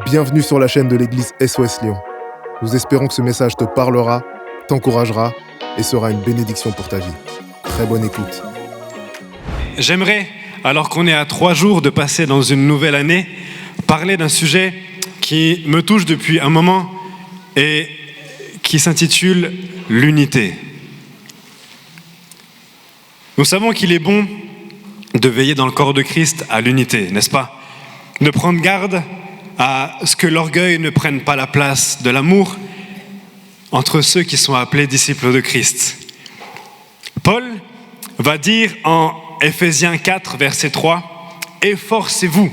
Bienvenue sur la chaîne de l'église SOS Lyon. Nous espérons que ce message te parlera, t'encouragera et sera une bénédiction pour ta vie. Très bonne écoute. J'aimerais, alors qu'on est à 3 jours de passer dans une nouvelle année, parler d'un sujet qui me touche depuis un moment et qui s'intitule « L'unité ». Nous savons qu'il est bon de veiller dans le corps de Christ à l'unité, n'est-ce pas ? De prendre garde à ce que l'orgueil ne prenne pas la place de l'amour entre ceux qui sont appelés disciples de Christ. Paul va dire en Éphésiens 4, verset 3, « Efforcez-vous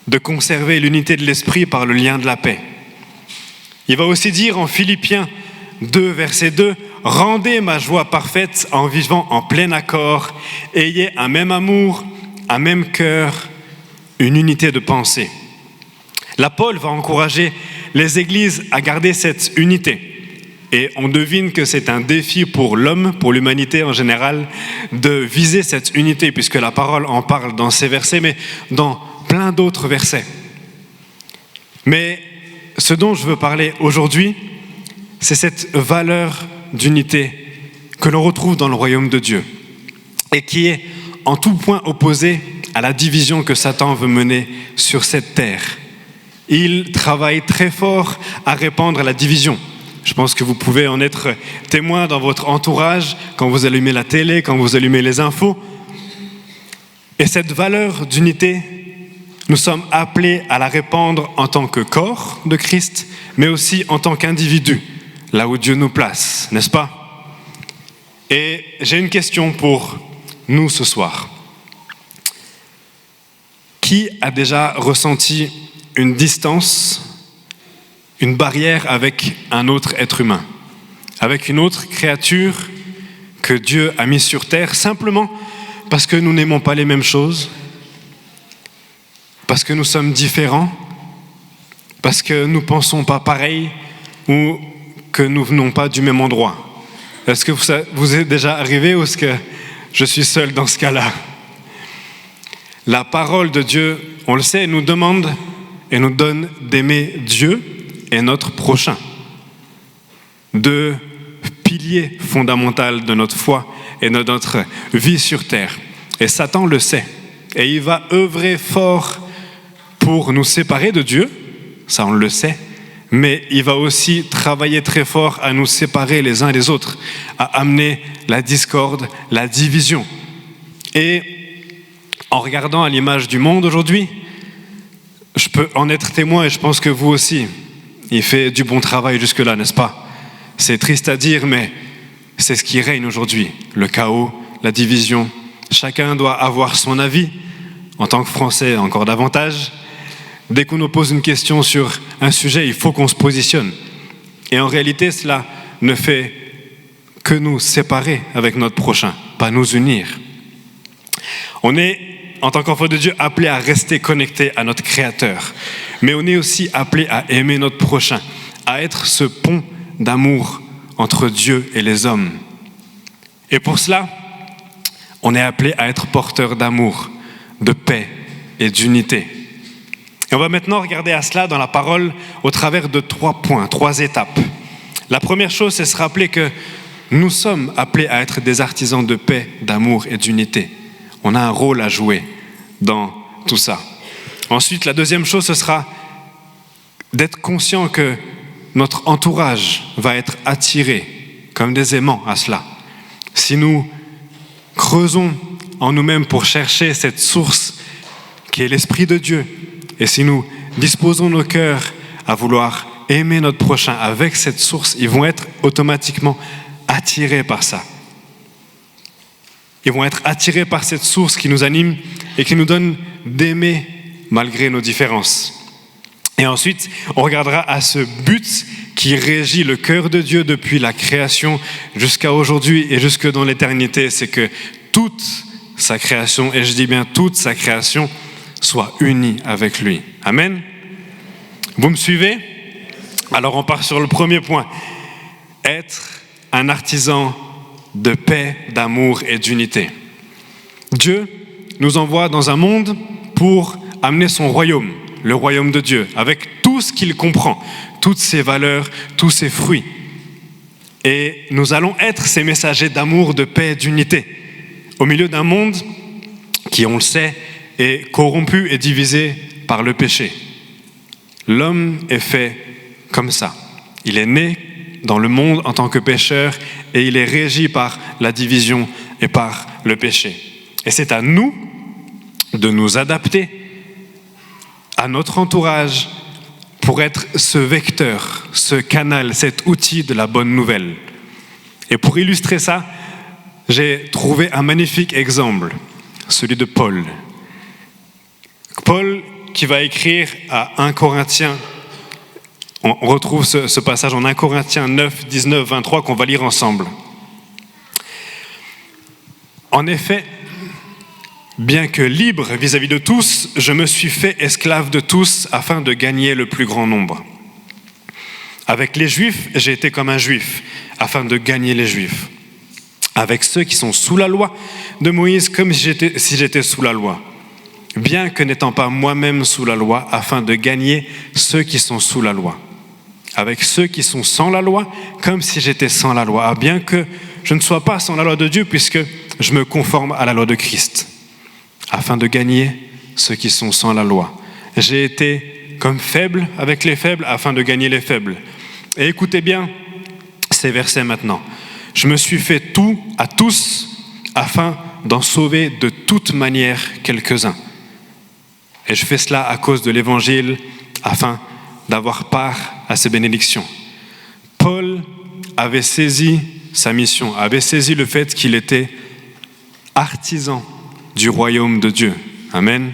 de conserver l'unité de l'esprit par le lien de la paix. » Il va aussi dire en Philippiens 2, verset 2, « Rendez ma joie parfaite en vivant en plein accord, ayez un même amour, un même cœur, une unité de pensée. » Là, Paul va encourager les églises à garder cette unité. Et on devine que c'est un défi pour l'homme, pour l'humanité en général, de viser cette unité, puisque la parole en parle dans ces versets, mais dans plein d'autres versets. Mais ce dont je veux parler aujourd'hui, c'est cette valeur d'unité que l'on retrouve dans le royaume de Dieu et qui est en tout point opposée à la division que Satan veut mener sur cette terre. Il travaille très fort à répandre la division. Je pense que vous pouvez en être témoin dans votre entourage, quand vous allumez la télé, quand vous allumez les infos. Et cette valeur d'unité, nous sommes appelés à la répandre en tant que corps de Christ, mais aussi en tant qu'individu, là où Dieu nous place, n'est-ce pas ? Et j'ai une question pour nous ce soir. Qui a déjà ressenti une distance, une barrière avec un autre être humain, avec une autre créature que Dieu a mise sur terre, simplement parce que nous n'aimons pas les mêmes choses, parce que nous sommes différents, parce que nous ne pensons pas pareil ou que nous ne venons pas du même endroit. Est-ce que vous êtes déjà arrivé ou est-ce que je suis seul dans ce cas-là ? La parole de Dieu, on le sait, nous demande et nous donne d'aimer Dieu et notre prochain. Deux piliers fondamentaux de notre foi et de notre vie sur terre. Et Satan le sait. Et il va œuvrer fort pour nous séparer de Dieu, ça on le sait, mais il va aussi travailler très fort à nous séparer les uns des autres, à amener la discorde, la division. Et en regardant à l'image du monde aujourd'hui, je peux en être témoin et je pense que vous aussi. Il fait du bon travail jusque-là, n'est-ce pas ? C'est triste à dire, mais c'est ce qui règne aujourd'hui. Le chaos, la division. Chacun doit avoir son avis. En tant que Français, encore davantage. Dès qu'on nous pose une question sur un sujet, il faut qu'on se positionne. Et en réalité, cela ne fait que nous séparer avec notre prochain, pas nous unir. On est, en tant qu'enfant de Dieu, appelé à rester connecté à notre Créateur. Mais on est aussi appelé à aimer notre prochain, à être ce pont d'amour entre Dieu et les hommes. Et pour cela, on est appelé à être porteur d'amour, de paix et d'unité. Et on va maintenant regarder à cela dans la parole au travers de 3 points, 3 étapes. La première chose, c'est se rappeler que nous sommes appelés à être des artisans de paix, d'amour et d'unité. On a un rôle à jouer dans tout ça. Ensuite, la deuxième chose, ce sera d'être conscient que notre entourage va être attiré comme des aimants à cela. Si nous creusons en nous-mêmes pour chercher cette source qui est l'Esprit de Dieu, et si nous disposons nos cœurs à vouloir aimer notre prochain avec cette source, ils vont être automatiquement attirés par ça. Ils vont être attirés par cette source qui nous anime et qui nous donne d'aimer malgré nos différences. Et ensuite, on regardera à ce but qui régit le cœur de Dieu depuis la création jusqu'à aujourd'hui et jusque dans l'éternité. C'est que toute sa création, et je dis bien toute sa création, soit unie avec lui. Amen. Vous me suivez ? Alors on part sur le premier point. Être un artisan de paix, d'amour et d'unité. Dieu nous envoie dans un monde pour amener son royaume. le royaume de Dieu, avec tout ce qu'il comprend, toutes ses valeurs, tous ses fruits. Et nous allons être ces messagers d'amour, de paix, d'unité, au milieu d'un monde qui, on le sait, est corrompu et divisé par le péché. L'homme est fait comme ça. Il est né dans le monde en tant que pécheur et il est régi par la division et par le péché. Et c'est à nous de nous adapter à notre entourage pour être ce vecteur, ce canal, cet outil de la bonne nouvelle. Et pour illustrer ça, j'ai trouvé un magnifique exemple, celui de Paul. Paul qui va écrire à 1 Corinthiens, on retrouve ce passage en 1 Corinthiens 9, 19, 23 qu'on va lire ensemble. En effet, bien que libre vis-à-vis de tous, je me suis fait esclave de tous afin de gagner le plus grand nombre. Avec les Juifs, j'ai été comme un Juif afin de gagner les Juifs. Avec ceux qui sont sous la loi de Moïse, comme si j'étais sous la loi. Bien que n'étant pas moi-même sous la loi, afin de gagner ceux qui sont sous la loi. Avec ceux qui sont sans la loi, comme si j'étais sans la loi. Bien que je ne sois pas sans la loi de Dieu, puisque je me conforme à la loi de Christ. Afin de gagner ceux qui sont sans la loi. J'ai été comme faible avec les faibles, afin de gagner les faibles. Et écoutez bien ces versets maintenant. Je me suis fait tout à tous, afin d'en sauver de toute manière quelques-uns. Et je fais cela à cause de l'Évangile, afin d'avoir part à ces bénédictions. Paul avait saisi sa mission, avait saisi le fait qu'il était artisan du royaume de Dieu. Amen.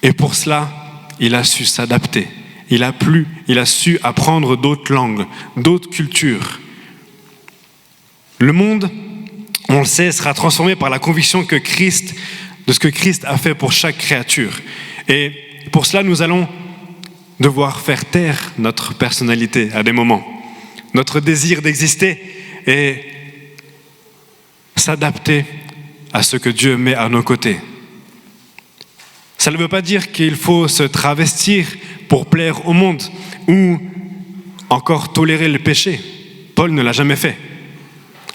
Et pour cela, il a su s'adapter. Il a su apprendre d'autres langues, d'autres cultures. Le monde, on le sait, sera transformé par la conviction de ce que Christ a fait pour chaque créature. Et pour cela, nous allons devoir faire taire notre personnalité à des moments, notre désir d'exister et s'adapter à ce que Dieu met à nos côtés. Ça ne veut pas dire qu'il faut se travestir pour plaire au monde ou encore tolérer le péché. Paul ne l'a jamais fait.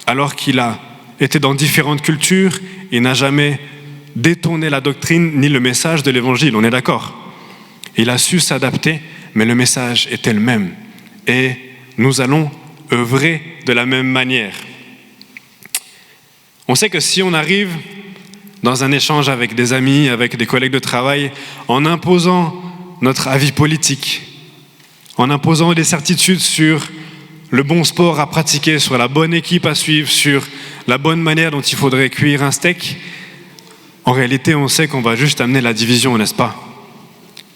Alors qu'il a été dans différentes cultures, il n'a jamais détourné la doctrine ni le message de l'Évangile, on est d'accord. Il a su s'adapter, mais le message était le même. Et nous allons œuvrer de la même manière. On sait que si on arrive dans un échange avec des amis, avec des collègues de travail, en imposant notre avis politique, en imposant des certitudes sur le bon sport à pratiquer, sur la bonne équipe à suivre, sur la bonne manière dont il faudrait cuire un steak, en réalité, on sait qu'on va juste amener la division, n'est-ce pas?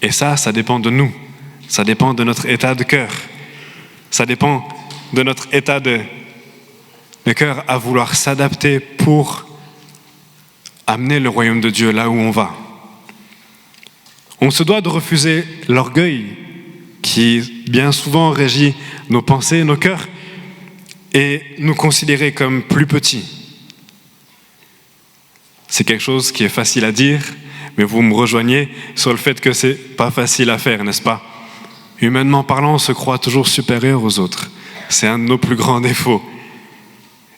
Et ça dépend de nous. Ça dépend de notre état de cœur. Ça dépend de notre état de cœur à vouloir s'adapter pour amener le royaume de Dieu là où on va. On se doit de refuser l'orgueil qui bien souvent régit nos pensées, nos cœurs, et nous considérer comme plus petits. C'est quelque chose qui est facile à dire, mais vous me rejoignez sur le fait que c'est pas facile à faire, n'est-ce pas? Humainement parlant, on se croit toujours supérieur aux autres. C'est un de nos plus grands défauts.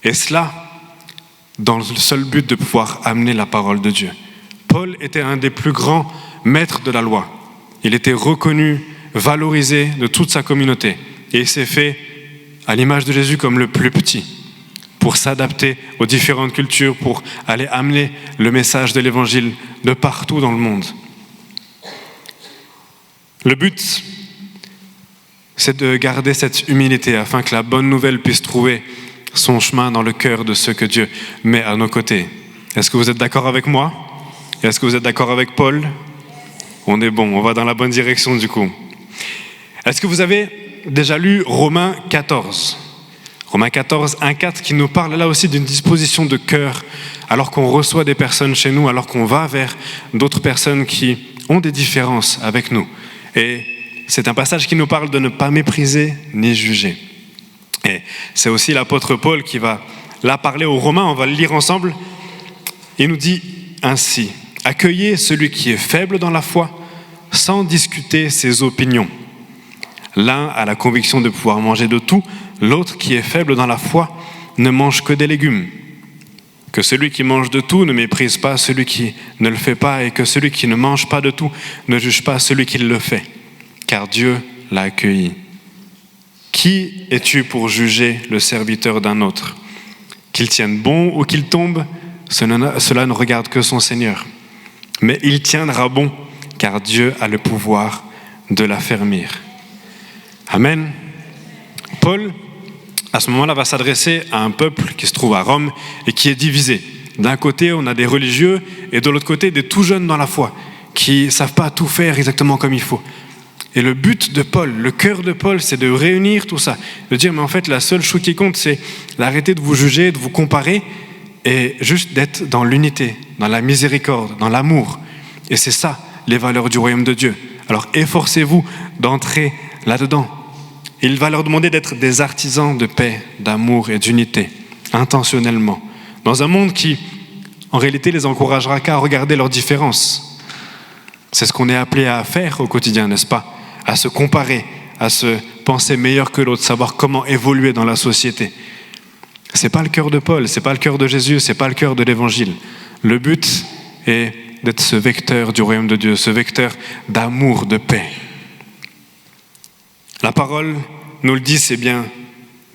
Et cela, dans le seul but de pouvoir amener la parole de Dieu. Paul était un des plus grands maîtres de la loi. Il était reconnu, valorisé de toute sa communauté. Et il s'est fait, à l'image de Jésus, comme le plus petit, pour s'adapter aux différentes cultures, pour aller amener le message de l'Évangile de partout dans le monde. Le but, c'est de garder cette humilité afin que la bonne nouvelle puisse trouver son chemin dans le cœur de ceux que Dieu met à nos côtés. Est-ce que vous êtes d'accord avec moi? Est-ce que vous êtes d'accord avec Paul? On est bon, on va dans la bonne direction du coup. Est-ce que vous avez déjà lu Romains 14? Romains 14, 1-4, qui nous parle là aussi d'une disposition de cœur, alors qu'on reçoit des personnes chez nous, alors qu'on va vers d'autres personnes qui ont des différences avec nous. Et c'est un passage qui nous parle de ne pas mépriser ni juger. Et c'est aussi l'apôtre Paul qui va là parler aux Romains, on va le lire ensemble. Il nous dit ainsi: accueillez celui qui est faible dans la foi sans discuter ses opinions. L'un a la conviction de pouvoir manger de tout, l'autre qui est faible dans la foi ne mange que des légumes. Que celui qui mange de tout ne méprise pas celui qui ne le fait pas, et que celui qui ne mange pas de tout ne juge pas celui qui le fait, car Dieu l'a accueilli. Qui es-tu pour juger le serviteur d'un autre? Qu'il tienne bon ou qu'il tombe, cela ne regarde que son Seigneur. Mais il tiendra bon, car Dieu a le pouvoir de l'affermir. Amen. Paul, à ce moment-là, va s'adresser à un peuple qui se trouve à Rome et qui est divisé. D'un côté, on a des religieux et de l'autre côté, des tout jeunes dans la foi qui ne savent pas tout faire exactement comme il faut. Et le but de Paul, le cœur de Paul, c'est de réunir tout ça, de dire, mais en fait, la seule chose qui compte, c'est d'arrêter de vous juger, de vous comparer et juste d'être dans l'unité, dans la miséricorde, dans l'amour. Et c'est ça, les valeurs du royaume de Dieu. Alors, efforcez-vous d'entrer là-dedans. Il va leur demander d'être des artisans de paix, d'amour et d'unité, intentionnellement, dans un monde qui, en réalité, les encouragera qu'à regarder leurs différences. C'est ce qu'on est appelé à faire au quotidien, n'est-ce pas? À se comparer, à se penser meilleur que l'autre, savoir comment évoluer dans la société. C'est pas le cœur de Paul, c'est pas le cœur de Jésus, c'est pas le cœur de l'Évangile. Le but est d'être ce vecteur du royaume de Dieu, ce vecteur d'amour, de paix. La parole nous le dit, c'est bien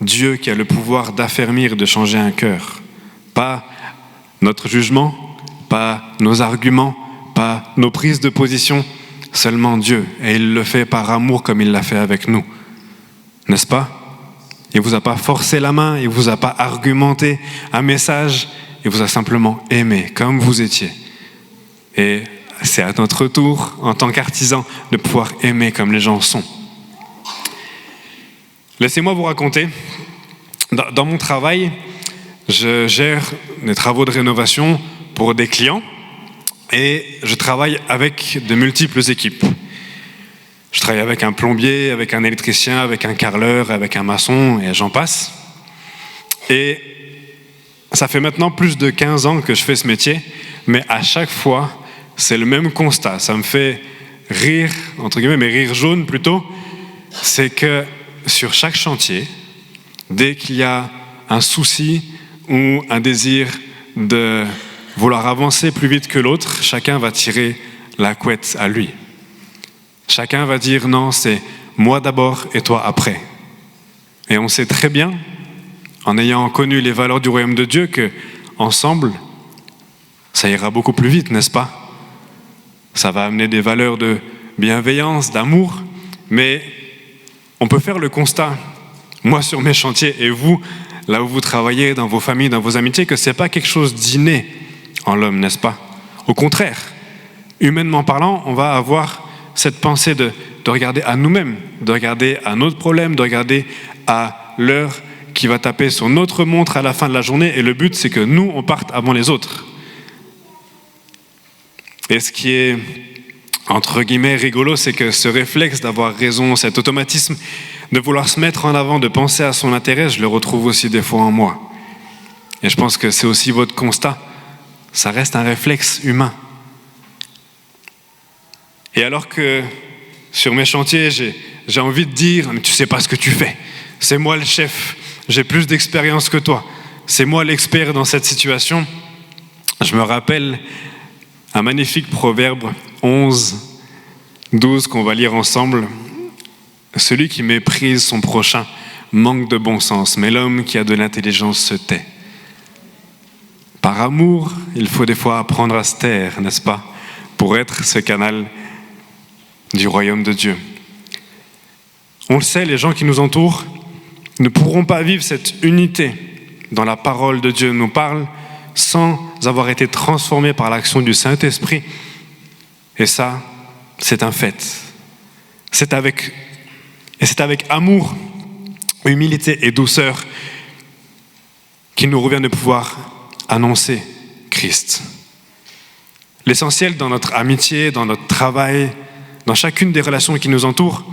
Dieu qui a le pouvoir d'affermir et de changer un cœur. Pas notre jugement, pas nos arguments, pas nos prises de position, seulement Dieu. Et il le fait par amour comme il l'a fait avec nous. N'est-ce pas? Il ne vous a pas forcé la main, il ne vous a pas argumenté un message, il vous a simplement aimé comme vous étiez. Et c'est à notre tour, en tant qu'artisans, de pouvoir aimer comme les gens sont. Laissez-moi vous raconter, dans mon travail, je gère des travaux de rénovation pour des clients et je travaille avec de multiples équipes. Je travaille avec un plombier, avec un électricien, avec un carreleur, avec un maçon et j'en passe. Et ça fait maintenant plus de 15 ans que je fais ce métier, mais à chaque fois, c'est le même constat. Ça me fait rire, entre guillemets, mais rire jaune plutôt, c'est que sur chaque chantier, dès qu'il y a un souci ou un désir de vouloir avancer plus vite que l'autre, chacun va tirer la couette à lui. Chacun va dire non, c'est moi d'abord et toi après. Et on sait très bien, en ayant connu les valeurs du royaume de Dieu, que ensemble, ça ira beaucoup plus vite, n'est-ce pas? Ça va amener des valeurs de bienveillance, d'amour, mais on peut faire le constat, moi sur mes chantiers et vous, là où vous travaillez, dans vos familles, dans vos amitiés, que ce n'est pas quelque chose d'inné en l'homme, n'est-ce pas? Au contraire, humainement parlant, on va avoir cette pensée de regarder à nous-mêmes, de regarder à notre problème, de regarder à l'heure qui va taper sur notre montre à la fin de la journée, et le but c'est que nous, on parte avant les autres. Et ce qui est entre guillemets rigolo, c'est que ce réflexe d'avoir raison, cet automatisme de vouloir se mettre en avant, de penser à son intérêt, je le retrouve aussi des fois en moi. Et je pense que c'est aussi votre constat. Ça reste un réflexe humain. Et alors que sur mes chantiers, j'ai envie de dire, mais tu sais pas ce que tu fais. C'est moi le chef, j'ai plus d'expérience que toi. C'est moi l'expert dans cette situation. Je me rappelle un magnifique proverbe 11, 12 qu'on va lire ensemble. Celui qui méprise son prochain manque de bon sens, mais l'homme qui a de l'intelligence se tait. Par amour, il faut des fois apprendre à se taire, n'est-ce pas, pour être ce canal du royaume de Dieu. On le sait, les gens qui nous entourent ne pourront pas vivre cette unité dont la parole de Dieu nous parle sans avoir été transformés par l'action du Saint-Esprit. Et ça, c'est un fait. C'est avec amour, humilité et douceur qu'il nous revient de pouvoir annoncer Christ. L'essentiel dans notre amitié, dans notre travail, dans chacune des relations qui nous entourent,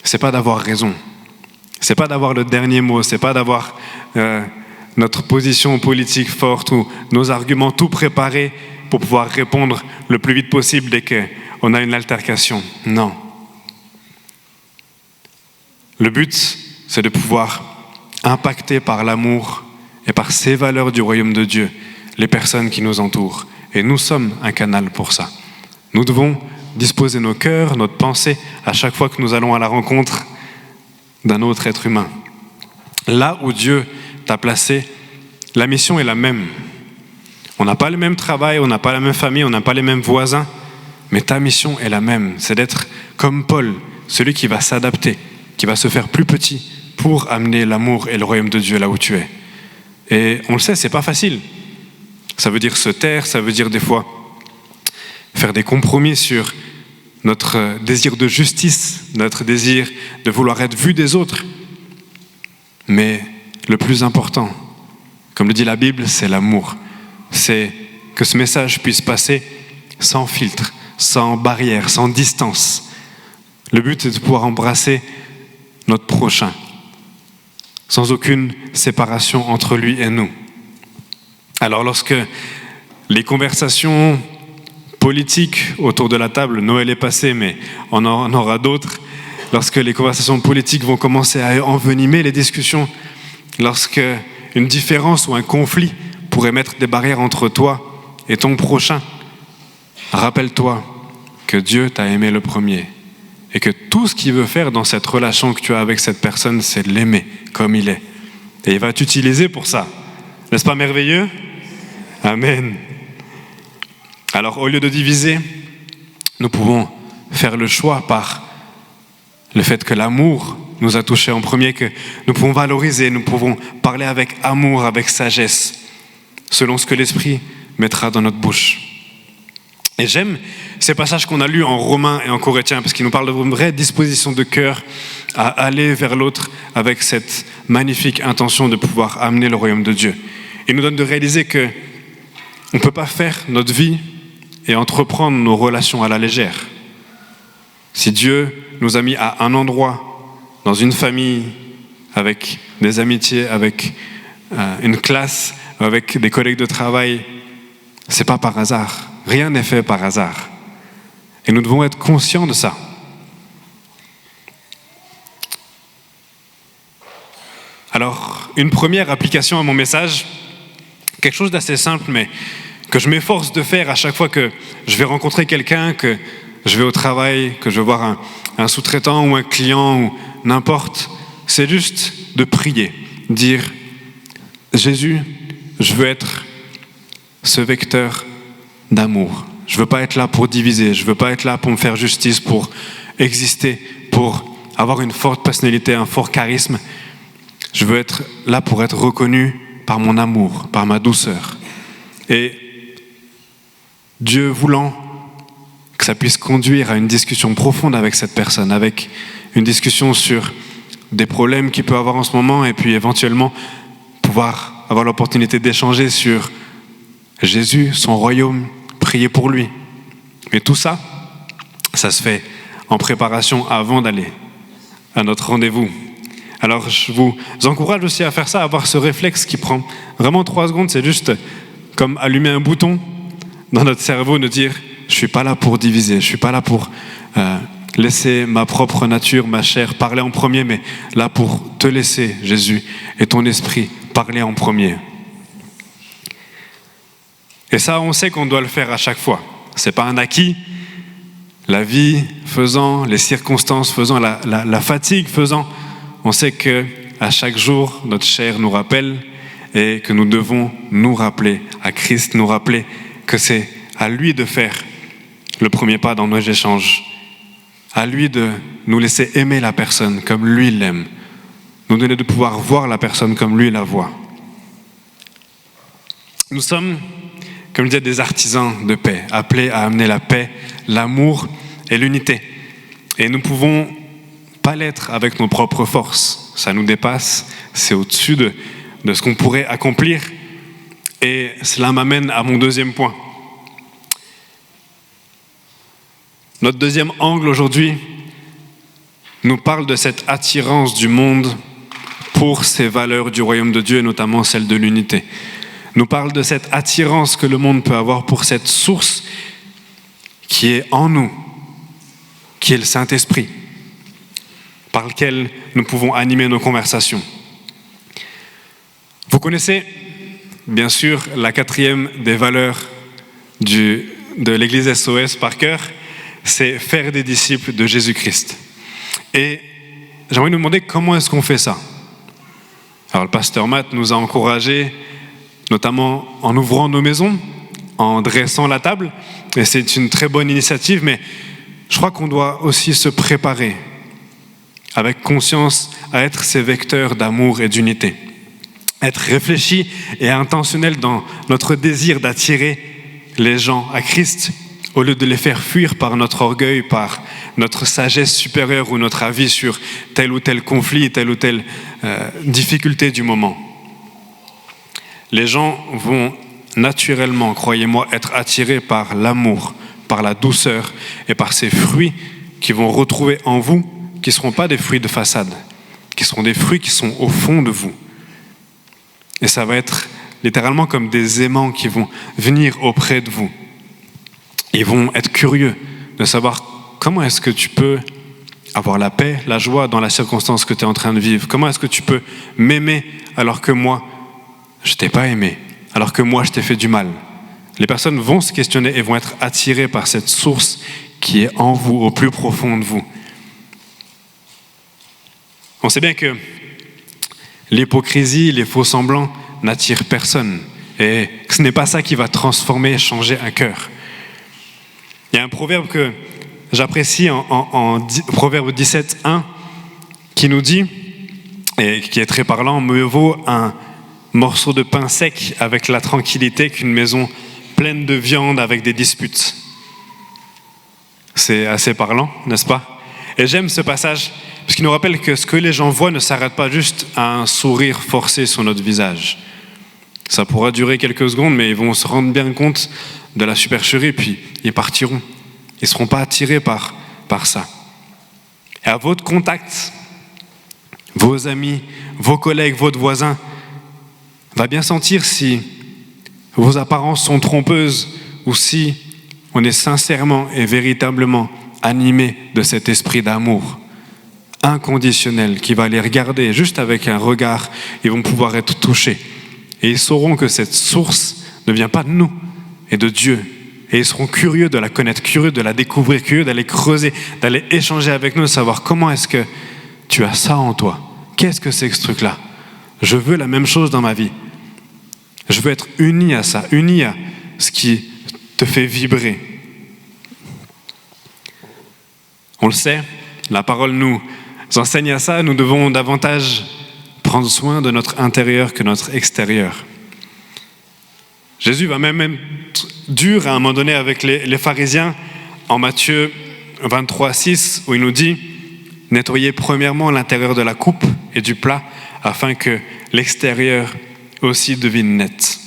c'est pas d'avoir raison. C'est pas d'avoir le dernier mot, c'est pas d'avoir notre position politique forte ou nos arguments tout préparés pour pouvoir répondre le plus vite possible dès on a une altercation. Non. Le but, c'est de pouvoir impacter par l'amour et par ces valeurs du royaume de Dieu les personnes qui nous entourent. Et nous sommes un canal pour ça. Nous devons disposer nos cœurs, notre pensée, à chaque fois que nous allons à la rencontre d'un autre être humain. Là où Dieu t'a placé, la mission est la même. On n'a pas le même travail, on n'a pas la même famille, on n'a pas les mêmes voisins, mais ta mission est la même. C'est d'être comme Paul, celui qui va s'adapter, qui va se faire plus petit pour amener l'amour et le royaume de Dieu là où tu es. Et on le sait, c'est pas facile. Ça veut dire se taire, ça veut dire des fois faire des compromis sur notre désir de justice, notre désir de vouloir être vu des autres. Mais le plus important, comme le dit la Bible, c'est l'amour. C'est que ce message puisse passer sans filtre, sans barrière, sans distance. Le but est de pouvoir embrasser notre prochain, sans aucune séparation entre lui et nous. Alors lorsque les conversations politiques autour de la table, Noël est passé, mais on en aura d'autres, lorsque les conversations politiques vont commencer à envenimer les discussions, lorsque une différence ou un conflit pourrait mettre des barrières entre toi et ton prochain, rappelle-toi que Dieu t'a aimé le premier et que tout ce qu'il veut faire dans cette relation que tu as avec cette personne, c'est de l'aimer comme il est. Et il va t'utiliser pour ça. N'est-ce pas merveilleux ? Amen. Alors, au lieu de diviser, nous pouvons faire le choix par le fait que l'amour nous a touchés en premier, que nous pouvons valoriser, nous pouvons parler avec amour, avec sagesse, selon ce que l'Esprit mettra dans notre bouche. Et j'aime ces passages qu'on a lus en Romains et en Corinthiens, parce qu'ils nous parlent d'une vraie disposition de cœur à aller vers l'autre avec cette magnifique intention de pouvoir amener le royaume de Dieu. Ils nous donnent de réaliser que on ne peut pas faire notre vie et entreprendre nos relations à la légère. Si Dieu nous a mis à un endroit, dans une famille, avec des amitiés, avec une classe, avec des collègues de travail, c'est pas par hasard. Rien n'est fait par hasard. Et nous devons être conscients de ça. Alors, une première application à mon message, quelque chose d'assez simple, mais que je m'efforce de faire à chaque fois que je vais rencontrer quelqu'un, que je vais au travail, que je vais voir un sous-traitant ou un client ou n'importe, c'est juste de prier, dire « Jésus, je veux être ce vecteur d'amour. Je ne veux pas être là pour diviser, je ne veux pas être là pour me faire justice, pour exister, pour avoir une forte personnalité, un fort charisme. Je veux être là pour être reconnu par mon amour, par ma douceur. » Et Dieu voulant que ça puisse conduire à une discussion profonde avec cette personne, avec une discussion sur des problèmes qu'il peut avoir en ce moment et puis éventuellement pouvoir avoir l'opportunité d'échanger sur Jésus, son royaume, prier pour lui. Mais tout ça, ça se fait en préparation avant d'aller à notre rendez-vous. Alors je vous encourage aussi à faire ça, à avoir ce réflexe qui prend vraiment 3 secondes, c'est juste comme allumer un bouton dans notre cerveau, de dire « je ne suis pas là pour diviser, je ne suis pas là pour laisser ma propre nature, ma chair parler en premier, mais là pour te laisser, Jésus, et ton esprit parler en premier. » Et ça, on sait qu'on doit le faire à chaque fois. Ce n'est pas un acquis. La vie faisant, les circonstances faisant, la fatigue faisant, on sait qu'à chaque jour, notre chair nous rappelle et que nous devons nous rappeler, à Christ nous rappeler que c'est à lui de faire le premier pas dans nos échanges, à lui de nous laisser aimer la personne comme lui l'aime, nous donner de pouvoir voir la personne comme lui la voit. Nous sommes, comme je disais, des artisans de paix, appelés à amener la paix, l'amour et l'unité. Et nous ne pouvons pas l'être avec nos propres forces. Ça nous dépasse, c'est au-dessus de ce qu'on pourrait accomplir. Et cela m'amène à mon deuxième point. Notre deuxième angle aujourd'hui nous parle de cette attirance du monde pour ces valeurs du royaume de Dieu, et notamment celle de l'unité. Nous parle de cette attirance que le monde peut avoir pour cette source qui est en nous, qui est le Saint-Esprit, par lequel nous pouvons animer nos conversations. Vous connaissez, bien sûr, la 4e des valeurs de l'Église SOS par cœur, c'est faire des disciples de Jésus-Christ. Et j'aimerais nous demander comment est-ce qu'on fait ça. Alors le pasteur Matt nous a encouragés, notamment en ouvrant nos maisons, en dressant la table, et c'est une très bonne initiative, mais je crois qu'on doit aussi se préparer avec conscience à être ces vecteurs d'amour et d'unité. Être réfléchi et intentionnel dans notre désir d'attirer les gens à Christ au lieu de les faire fuir par notre orgueil, par notre sagesse supérieure ou notre avis sur tel ou tel conflit, telle ou telle difficulté du moment. Les gens vont naturellement, croyez-moi, être attirés par l'amour, par la douceur et par ces fruits qu'ils vont retrouver en vous, qui ne seront pas des fruits de façade, qui seront des fruits qui sont au fond de vous. Et ça va être littéralement comme des aimants qui vont venir auprès de vous. Ils vont être curieux de savoir comment est-ce que tu peux avoir la paix, la joie dans la circonstance que tu es en train de vivre. Comment est-ce que tu peux m'aimer alors que moi, je ne t'ai pas aimé, alors que moi, je t'ai fait du mal. Les personnes vont se questionner et vont être attirées par cette source qui est en vous, au plus profond de vous. On sait bien que l'hypocrisie, les faux semblants n'attirent personne et que ce n'est pas ça qui va transformer, changer un cœur. Il y a un proverbe que j'apprécie en Proverbe 17:1 qui nous dit, et qui est très parlant, « Mieux vaut un morceau de pain sec avec la tranquillité qu'une maison pleine de viande avec des disputes. » C'est assez parlant, n'est-ce pas? Et j'aime ce passage parce qu'il nous rappelle que ce que les gens voient ne s'arrête pas juste à un sourire forcé sur notre visage. Ça pourra durer quelques secondes, mais ils vont se rendre bien compte de la supercherie, puis ils partiront. Ils ne seront pas attirés par ça. Et à votre contact, vos amis, vos collègues, votre voisin va bien sentir si vos apparences sont trompeuses ou si on est sincèrement et véritablement animé de cet esprit d'amour inconditionnel qui va les regarder juste avec un regard. Ils vont pouvoir être touchés. Et ils sauront que cette source ne vient pas de nous, et de Dieu. Et ils seront curieux de la connaître, curieux de la découvrir, curieux d'aller creuser, d'aller échanger avec nous, de savoir comment est-ce que tu as ça en toi. Qu'est-ce que c'est que ce truc-là? Je veux la même chose dans ma vie. Je veux être uni à ça, uni à ce qui te fait vibrer. On le sait, la parole nous enseigne à ça, nous devons davantage prendre soin de notre intérieur que notre extérieur. Jésus va même être dur à un moment donné avec les pharisiens en Matthieu 23:6 où il nous dit « Nettoyez premièrement l'intérieur de la coupe et du plat afin que l'extérieur aussi devienne net. »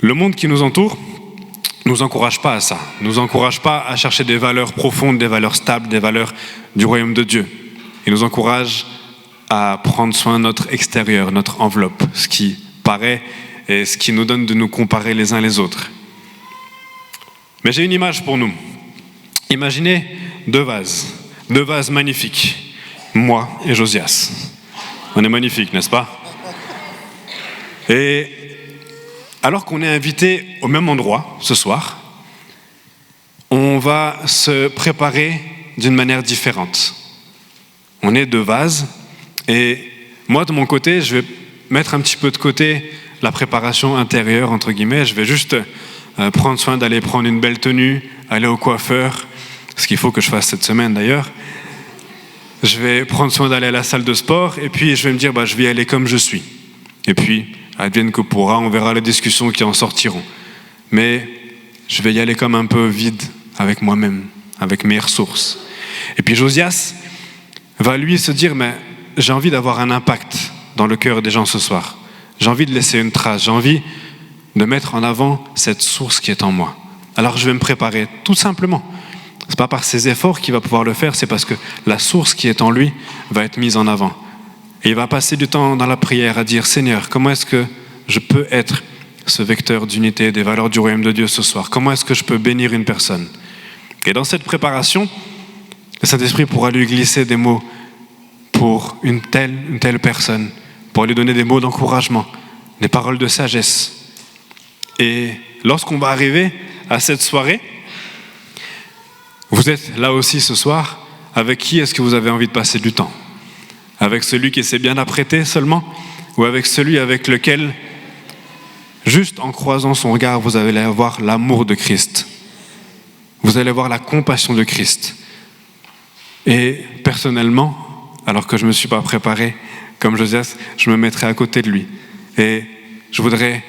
Le monde qui nous entoure ne nous encourage pas à ça, ne nous encourage pas à chercher des valeurs profondes, des valeurs stables, des valeurs du royaume de Dieu. Il nous encourage à prendre soin de notre extérieur, notre enveloppe, ce qui paraît et ce qui nous donne de nous comparer les uns les autres. Mais j'ai une image pour nous. Imaginez deux vases magnifiques, moi et Josias. On est magnifiques, n'est-ce pas? Et alors qu'on est invité au même endroit ce soir, on va se préparer d'une manière différente. On est deux vases et moi de mon côté, je vais mettre un petit peu de côté la préparation intérieure, entre guillemets. Je vais juste prendre soin d'aller prendre une belle tenue, aller au coiffeur, ce qu'il faut que je fasse cette semaine d'ailleurs. Je vais prendre soin d'aller à la salle de sport et puis je vais me dire, je vais y aller comme je suis. Et puis, advienne que pourra, on verra les discussions qui en sortiront. Mais je vais y aller comme un peu vide avec moi-même, avec mes ressources. Et puis Josias va lui se dire, mais j'ai envie d'avoir un impact dans le cœur des gens ce soir. J'ai envie de laisser une trace, j'ai envie de mettre en avant cette source qui est en moi. Alors je vais me préparer tout simplement. Ce n'est pas par ses efforts qu'il va pouvoir le faire, c'est parce que la source qui est en lui va être mise en avant. Et il va passer du temps dans la prière à dire, Seigneur, comment est-ce que je peux être ce vecteur d'unité des valeurs du royaume de Dieu ce soir? Comment est-ce que je peux bénir une personne? Et dans cette préparation, le Saint-Esprit pourra lui glisser des mots pour une telle personne, pour lui donner des mots d'encouragement, des paroles de sagesse. Et lorsqu'on va arriver à cette soirée, vous êtes là aussi ce soir, avec qui est-ce que vous avez envie de passer du temps? Avec celui qui s'est bien apprêté seulement, ou avec celui avec lequel, juste en croisant son regard, vous allez avoir l'amour de Christ. Vous allez avoir la compassion de Christ. Et personnellement, alors que je ne me suis pas préparé, comme Josias, je me mettrai à côté de lui. Et je voudrais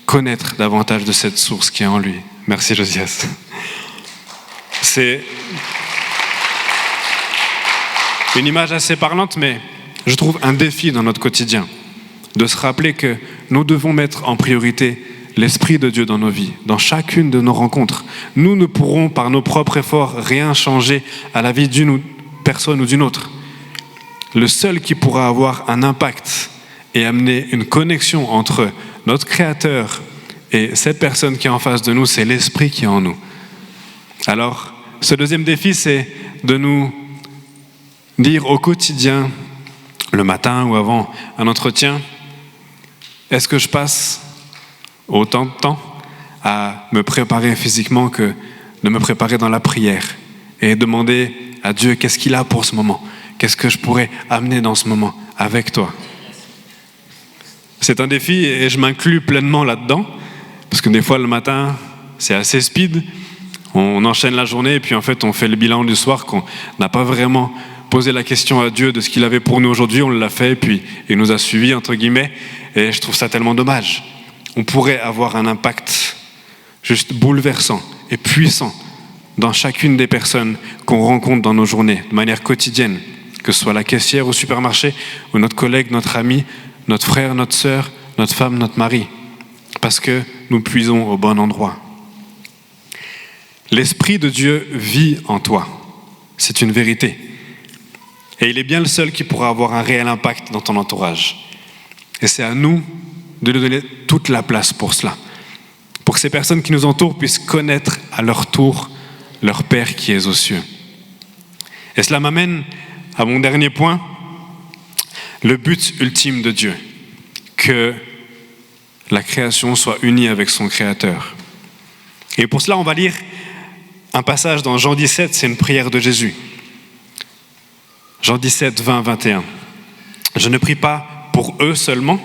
connaître davantage de cette source qui est en lui. Merci Josias. C'est une image assez parlante, mais je trouve un défi dans notre quotidien, de se rappeler que nous devons mettre en priorité l'Esprit de Dieu dans nos vies, dans chacune de nos rencontres. Nous ne pourrons, par nos propres efforts, rien changer à la vie d'une personne ou d'une autre. Le seul qui pourra avoir un impact et amener une connexion entre notre Créateur et cette personne qui est en face de nous, c'est l'Esprit qui est en nous. Alors, ce deuxième défi, c'est de nous dire au quotidien, le matin ou avant un entretien, est-ce que je passe autant de temps à me préparer physiquement que de me préparer dans la prière et demander à Dieu qu'est-ce qu'il a pour ce moment, qu'est-ce que je pourrais amener dans ce moment avec toi. C'est un défi et je m'inclus pleinement là-dedans, parce que des fois le matin, c'est assez speed, on enchaîne la journée et puis en fait on fait le bilan du soir qu'on n'a pas vraiment posé la question à Dieu de ce qu'il avait pour nous aujourd'hui, on l'a fait et puis il nous a suivis entre guillemets et je trouve ça tellement dommage. On pourrait avoir un impact juste bouleversant et puissant dans chacune des personnes qu'on rencontre dans nos journées, de manière quotidienne, que ce soit la caissière au supermarché ou notre collègue, notre ami, notre frère, notre sœur, notre femme, notre mari, parce que nous puisons au bon endroit. L'Esprit de Dieu vit en toi, c'est une vérité. Et il est bien le seul qui pourra avoir un réel impact dans ton entourage. Et c'est à nous de lui donner toute la place pour cela, pour que ces personnes qui nous entourent puissent connaître à leur tour leur Père qui est aux cieux. Et cela m'amène à mon dernier point, le but ultime de Dieu, que la création soit unie avec son Créateur. Et pour cela, on va lire un passage dans Jean 17, c'est une prière de Jésus. Jean 17, 20, 21. Je ne prie pas pour eux seulement,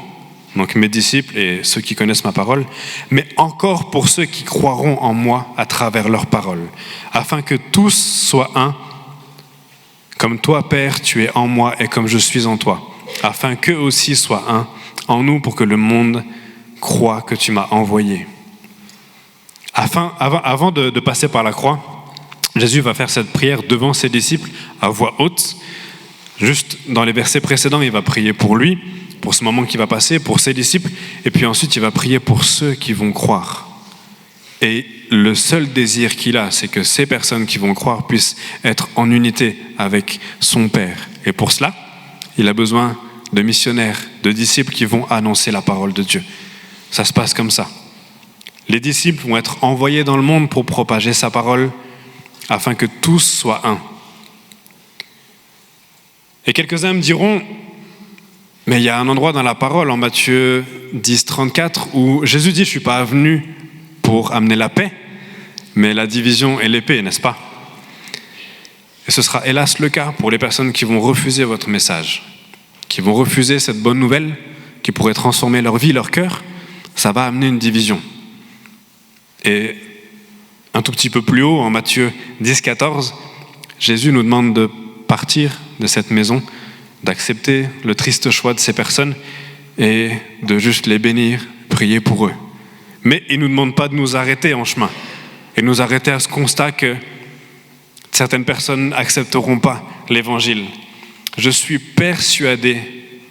donc mes disciples et ceux qui connaissent ma parole, mais encore pour ceux qui croiront en moi à travers leur parole, afin que tous soient un, comme toi, Père, tu es en moi et comme je suis en toi, afin qu'eux aussi soient un en nous pour que le monde croie que tu m'as envoyé. Avant de passer par la croix, Jésus va faire cette prière devant ses disciples à voix haute. Juste dans les versets précédents, il va prier pour lui, pour ce moment qui va passer, pour ses disciples, et puis ensuite il va prier pour ceux qui vont croire. Et le seul désir qu'il a, c'est que ces personnes qui vont croire puissent être en unité avec son Père. Et pour cela, il a besoin de missionnaires, de disciples qui vont annoncer la parole de Dieu. Ça se passe comme ça. Les disciples vont être envoyés dans le monde pour propager sa parole, afin que tous soient un. Et quelques-uns me diront, mais il y a un endroit dans la parole, en Matthieu 10, 34, où Jésus dit, je ne suis pas venu pour amener la paix, mais la division et l'épée, n'est-ce pas? Et ce sera hélas le cas pour les personnes qui vont refuser votre message, qui vont refuser cette bonne nouvelle, qui pourrait transformer leur vie, leur cœur. Ça va amener une division. Et un tout petit peu plus haut, en Matthieu 10, 14, Jésus nous demande de partir de cette maison, d'accepter le triste choix de ces personnes et de juste les bénir, prier pour eux. Mais il ne nous demande pas de nous arrêter en chemin et de nous arrêter à ce constat que certaines personnes n'accepteront pas l'évangile. Je suis persuadé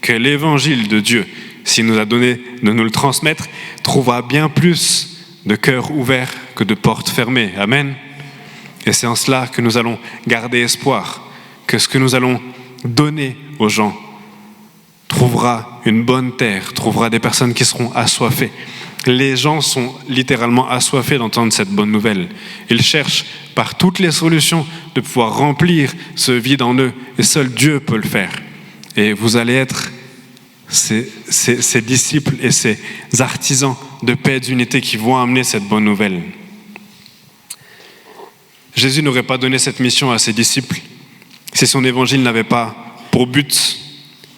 que l'évangile de Dieu, s'il nous a donné de nous le transmettre, trouvera bien plus de cœurs ouverts que de portes fermées. Amen. Et c'est en cela que nous allons garder espoir, que ce que nous allons donner aux gens trouvera une bonne terre, trouvera des personnes qui seront assoiffées les gens sont littéralement assoiffés d'entendre cette bonne nouvelle. Ils cherchent par toutes les solutions de pouvoir remplir ce vide en eux, et seul Dieu peut le faire. Et vous allez être ces disciples et ces artisans de paix et d'unité qui vont amener cette bonne nouvelle. Jésus n'aurait pas donné cette mission à ses disciples si son évangile n'avait pas pour but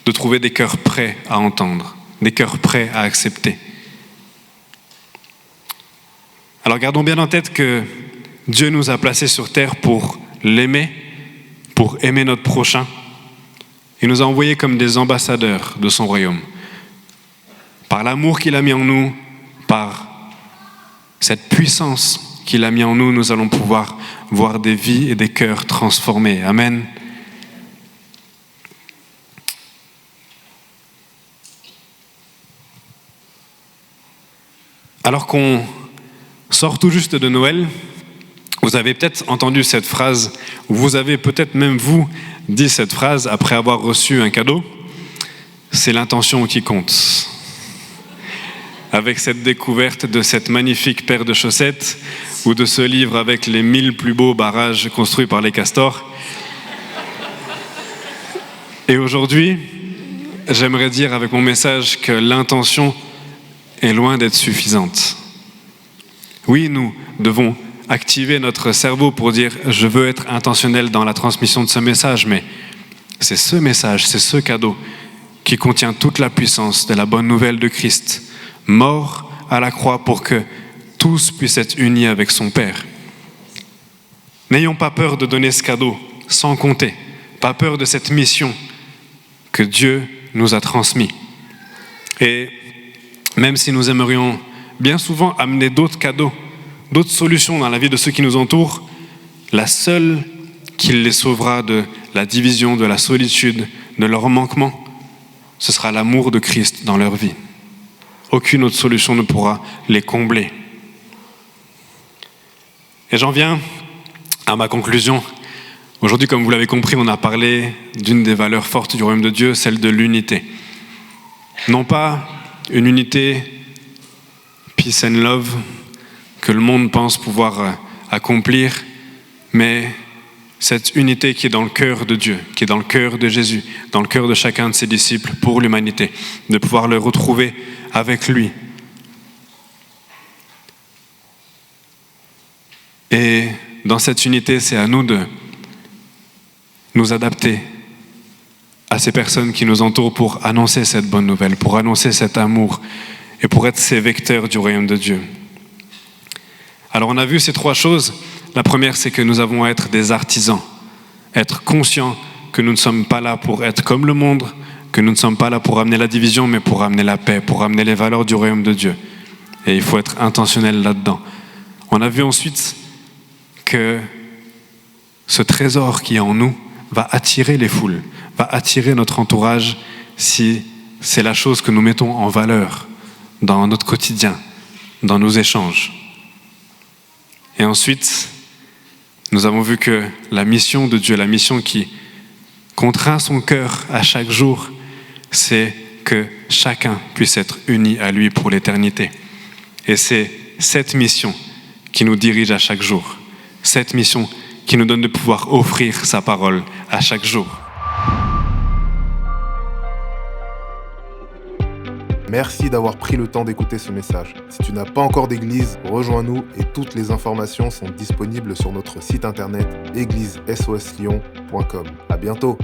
de trouver des cœurs prêts à entendre, des cœurs prêts à accepter. Alors gardons bien en tête que Dieu nous a placés sur terre pour l'aimer, pour aimer notre prochain. Il nous a envoyés comme des ambassadeurs de son royaume. Par l'amour qu'il a mis en nous, par cette puissance qu'il a mis en nous, nous allons pouvoir voir des vies et des cœurs transformés. Amen. Alors qu'on sort tout juste de Noël, vous avez peut-être entendu cette phrase, ou vous avez peut-être même vous dit cette phrase après avoir reçu un cadeau. C'est l'intention qui compte. Avec cette découverte de cette magnifique paire de chaussettes ou de ce livre avec les 1000 plus beaux barrages construits par les castors. Et aujourd'hui, j'aimerais dire avec mon message que l'intention est loin d'être suffisante. Oui, nous devons activer notre cerveau pour dire « je veux être intentionnel dans la transmission de ce message », mais c'est ce message, c'est ce cadeau qui contient toute la puissance de la bonne nouvelle de Christ, mort à la croix pour que tous puissent être unis avec son Père. N'ayons pas peur de donner ce cadeau sans compter, pas peur de cette mission que Dieu nous a transmise. Et même si nous aimerions bien souvent amener d'autres cadeaux, d'autres solutions dans la vie de ceux qui nous entourent, la seule qui les sauvera de la division, de la solitude, de leur manquement, ce sera l'amour de Christ dans leur vie. Aucune autre solution ne pourra les combler. Et j'en viens à ma conclusion. Aujourd'hui, comme vous l'avez compris, on a parlé d'une des valeurs fortes du royaume de Dieu, celle de l'unité. Non pas une unité peace and love que le monde pense pouvoir accomplir, mais cette unité qui est dans le cœur de Dieu, qui est dans le cœur de Jésus, dans le cœur de chacun de ses disciples pour l'humanité, de pouvoir le retrouver avec lui. Et dans cette unité, c'est à nous de nous adapter à ces personnes qui nous entourent pour annoncer cette bonne nouvelle, pour annoncer cet amour et pour être ces vecteurs du royaume de Dieu. Alors on a vu ces trois choses. La première, c'est que nous avons à être des artisans, être conscients que nous ne sommes pas là pour être comme le monde, que nous ne sommes pas là pour amener la division, mais pour amener la paix, pour amener les valeurs du royaume de Dieu. Et il faut être intentionnel là-dedans. On a vu ensuite que ce trésor qui est en nous va attirer les foules, va attirer notre entourage si c'est la chose que nous mettons en valeur dans notre quotidien, dans nos échanges. Et ensuite, nous avons vu que la mission de Dieu, la mission qui contraint son cœur à chaque jour, c'est que chacun puisse être uni à lui pour l'éternité. Et c'est cette mission qui nous dirige à chaque jour, cette mission qui nous donne de pouvoir offrir sa parole à chaque jour. Merci d'avoir pris le temps d'écouter ce message. Si tu n'as pas encore d'église, rejoins-nous et toutes les informations sont disponibles sur notre site internet églisesoslyon.com. À bientôt.